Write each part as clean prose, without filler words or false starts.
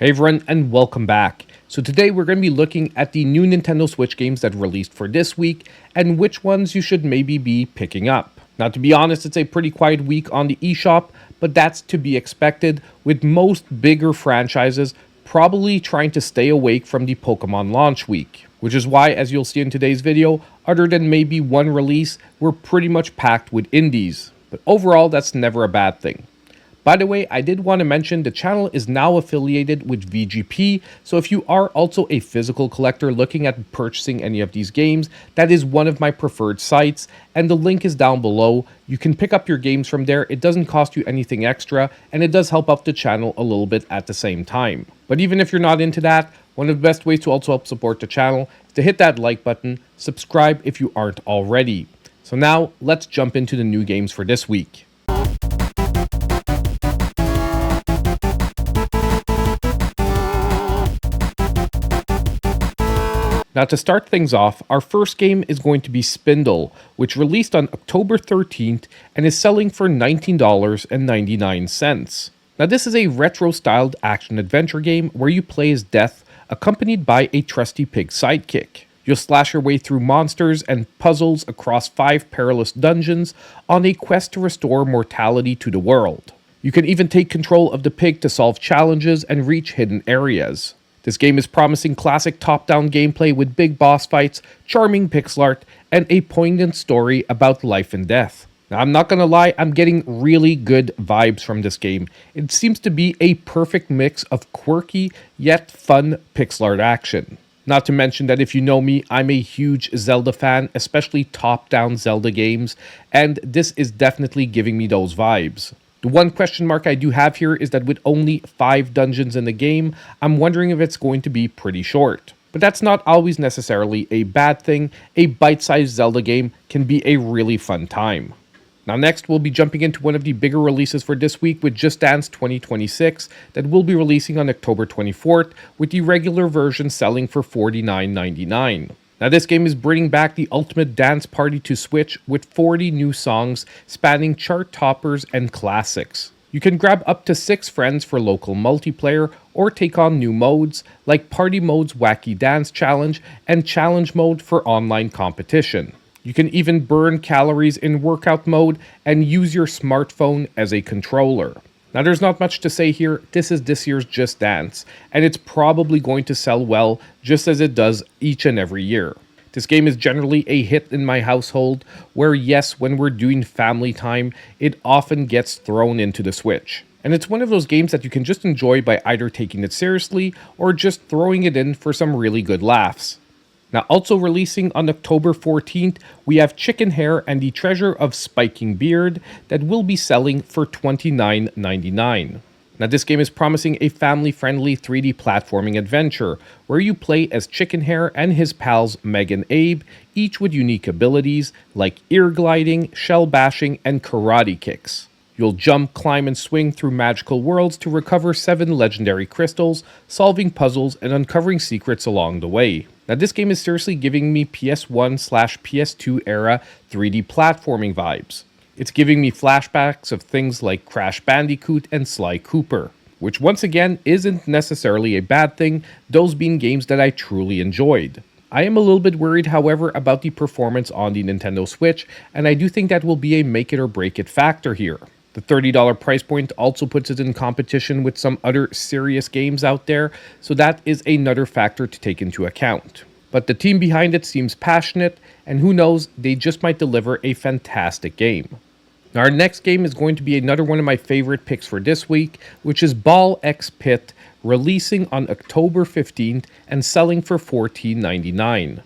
Hey everyone, and welcome back. So today we're going to be looking at the new Nintendo Switch games that released for this week, and which ones you should maybe be picking up. Now to be honest, it's a pretty quiet week on the eShop, but that's to be expected, with most bigger franchises probably trying to stay awake from the Pokemon launch week. Which is why, as you'll see in today's video, other than maybe one release, we're pretty much packed with indies. But overall, that's never a bad thing. By the way, I did want to mention the channel is now affiliated with VGP, so if you are also a physical collector looking at purchasing any of these games, that is one of my preferred sites, and the link is down below. You can pick up your games from there. It doesn't cost you anything extra, and it does help out the channel a little bit at the same time. But even if you're not into that, one of the best ways to also help support the channel is to hit that like button, subscribe if you aren't already. So now, let's jump into the new games for this week. Now to start things off, our first game is going to be Spindle, which released on October 13th and is selling for $19.99. Now this is a retro-styled action-adventure game where you play as Death, accompanied by a trusty pig sidekick. You'll slash your way through monsters and puzzles across 5 perilous dungeons on a quest to restore mortality to the world. You can even take control of the pig to solve challenges and reach hidden areas. This game is promising classic top-down gameplay with big boss fights, charming pixel art, and a poignant story about life and death. Now, I'm not gonna lie, I'm getting really good vibes from this game. It seems to be a perfect mix of quirky yet fun pixel art action. Not to mention that if you know me, I'm a huge Zelda fan, especially top-down Zelda games, and this is definitely giving me those vibes. The one question mark I do have here is that with only 5 dungeons in the game, I'm wondering if it's going to be pretty short. But that's not always necessarily a bad thing. A bite-sized Zelda game can be a really fun time. Now next, we'll be jumping into one of the bigger releases for this week with Just Dance 2026 that will be releasing on October 24th, with the regular version selling for $49.99. Now this game is bringing back the ultimate dance party to Switch with 40 new songs spanning chart toppers and classics. You can grab up to 6 friends for local multiplayer or take on new modes like Party Mode's Wacky Dance Challenge and Challenge Mode for online competition. You can even burn calories in workout mode and use your smartphone as a controller. Now there's not much to say here, this is this year's Just Dance, and it's probably going to sell well just as it does each and every year. This game is generally a hit in my household, where yes, when we're doing family time, it often gets thrown into the Switch. And it's one of those games that you can just enjoy by either taking it seriously or just throwing it in for some really good laughs. Now also releasing on October 14th, we have Chickenhare and the Treasure of Spiking Beard that will be selling for $29.99. Now this game is promising a family-friendly 3D platforming adventure where you play as Chickenhare and his pals Meg and Abe, each with unique abilities like ear gliding, shell bashing, and karate kicks. You'll jump, climb, and swing through magical worlds to recover 7 legendary crystals, solving puzzles and uncovering secrets along the way. Now this game is seriously giving me PS1/PS2 era 3D platforming vibes. It's giving me flashbacks of things like Crash Bandicoot and Sly Cooper, which once again isn't necessarily a bad thing, those being games that I truly enjoyed. I am a little bit worried, however, about the performance on the Nintendo Switch, and I do think that will be a make it or break it factor here. The $30 price point also puts it in competition with some other serious games out there, so that is another factor to take into account. But the team behind it seems passionate, and who knows, they just might deliver a fantastic game. Now our next game is going to be another one of my favorite picks for this week, which is Ball X Pit, releasing on October 15th and selling for $14.99.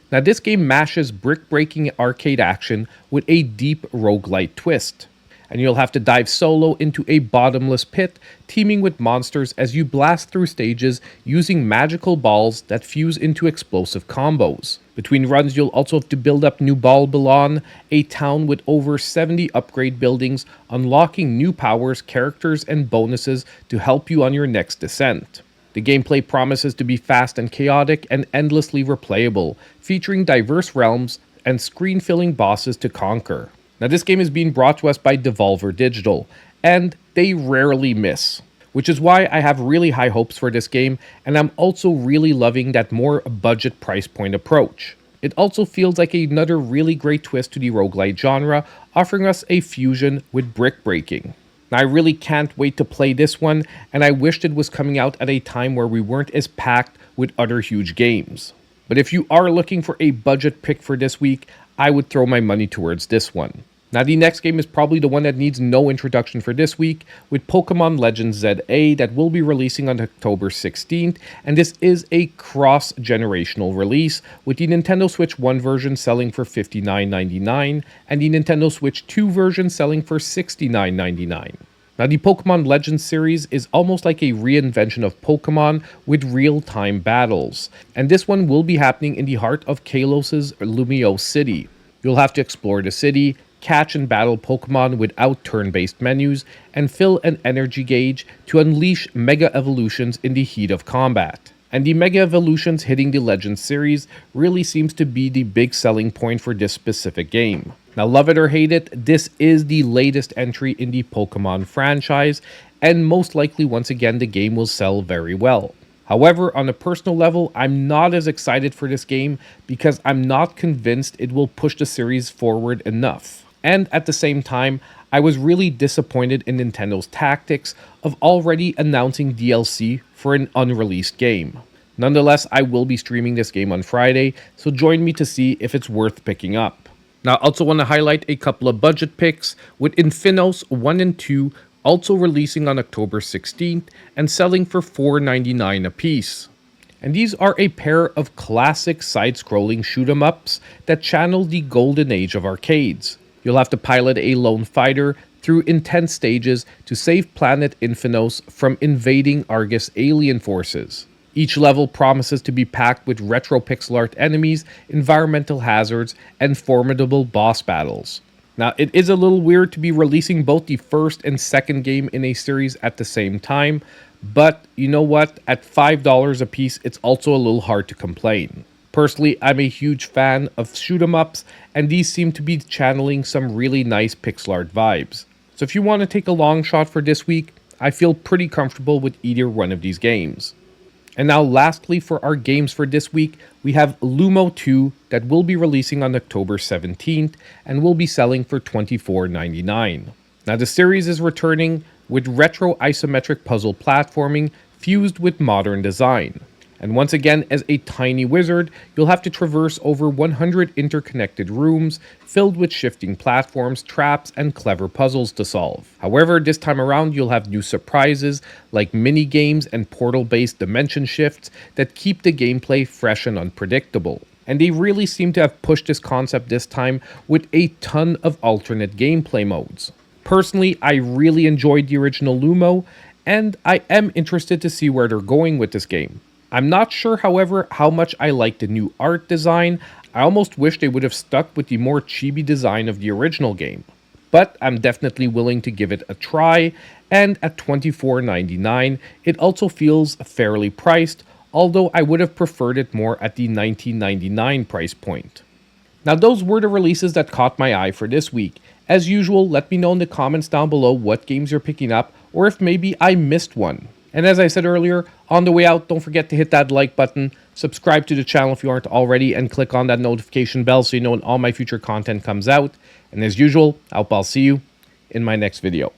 Now this game mashes brick-breaking arcade action with a deep roguelite twist. And you'll have to dive solo into a bottomless pit, teaming with monsters as you blast through stages using magical balls that fuse into explosive combos. Between runs, you'll also have to build up New Balbalon, a town with over 70 upgrade buildings, unlocking new powers, characters, and bonuses to help you on your next descent. The gameplay promises to be fast and chaotic and endlessly replayable, featuring diverse realms and screen-filling bosses to conquer. Now this game is being brought to us by Devolver Digital, and they rarely miss. which is why I have really high hopes for this game, and I'm also really loving that more budget price point approach. It also feels like another really great twist to the roguelite genre, offering us a fusion with brick breaking. Now, I really can't wait to play this one, and I wished it was coming out at a time where we weren't as packed with other huge games. But if you are looking for a budget pick for this week, I would throw my money towards this one. Now, the next game is probably the one that needs no introduction for this week, with Pokemon Legends ZA that will be releasing on October 16th, and this is a cross-generational release, with the Nintendo Switch 1 version selling for $59.99 and the Nintendo Switch 2 version selling for $69.99. Now, the Pokemon Legends series is almost like a reinvention of Pokemon with real-time battles, and this one will be happening in the heart of Kalos's Lumo City. You'll have to explore the city, catch and battle Pokemon without turn-based menus, and fill an energy gauge to unleash Mega Evolutions in the heat of combat. And the Mega Evolutions hitting the Legends series really seems to be the big selling point for this specific game. Now, love it or hate it, this is the latest entry in the Pokemon franchise, and most likely once again the game will sell very well. However, on a personal level, I'm not as excited for this game because I'm not convinced it will push the series forward enough. And at the same time, I was really disappointed in Nintendo's tactics of already announcing DLC for an unreleased game. Nonetheless, I will be streaming this game on Friday, so join me to see if it's worth picking up. Now, I also want to highlight a couple of budget picks, with Infinos 1 and 2 also releasing on October 16th and selling for $4.99 a piece. And these are a pair of classic side-scrolling shoot-'em-ups that channel the golden age of arcades. You'll have to pilot a lone fighter through intense stages to save planet Infinos from invading Argus alien forces. Each level promises to be packed with retro pixel art enemies, environmental hazards, and formidable boss battles. Now, it is a little weird to be releasing both the first and second game in a series at the same time, but you know what? At $5 a piece, it's also a little hard to complain. Personally, I'm a huge fan of shoot-'em-ups, and these seem to be channeling some really nice pixel art vibes. So if you want to take a long shot for this week, I feel pretty comfortable with either one of these games. And now lastly, for our games for this week, we have Lumo 2 that will be releasing on October 17th and will be selling for $24.99. Now the series is returning with retro isometric puzzle platforming fused with modern design. And once again, as a tiny wizard, you'll have to traverse over 100 interconnected rooms filled with shifting platforms, traps, and clever puzzles to solve. However, this time around, you'll have new surprises like mini-games and portal-based dimension shifts that keep the gameplay fresh and unpredictable. And they really seem to have pushed this concept this time with a ton of alternate gameplay modes. Personally, I really enjoyed the original Lumo, and I am interested to see where they're going with this game. I'm not sure, however, how much I like the new art design. I almost wish they would have stuck with the more chibi design of the original game. But I'm definitely willing to give it a try, and at $24.99, it also feels fairly priced, although I would have preferred it more at the $19.99 price point. Now, those were the releases that caught my eye for this week. As usual, let me know in the comments down below what games you're picking up, or if maybe I missed one. And as I said earlier, on the way out, don't forget to hit that like button, subscribe to the channel if you aren't already, and click on that notification bell so you know when all my future content comes out. And as usual, I hope I'll see you in my next video.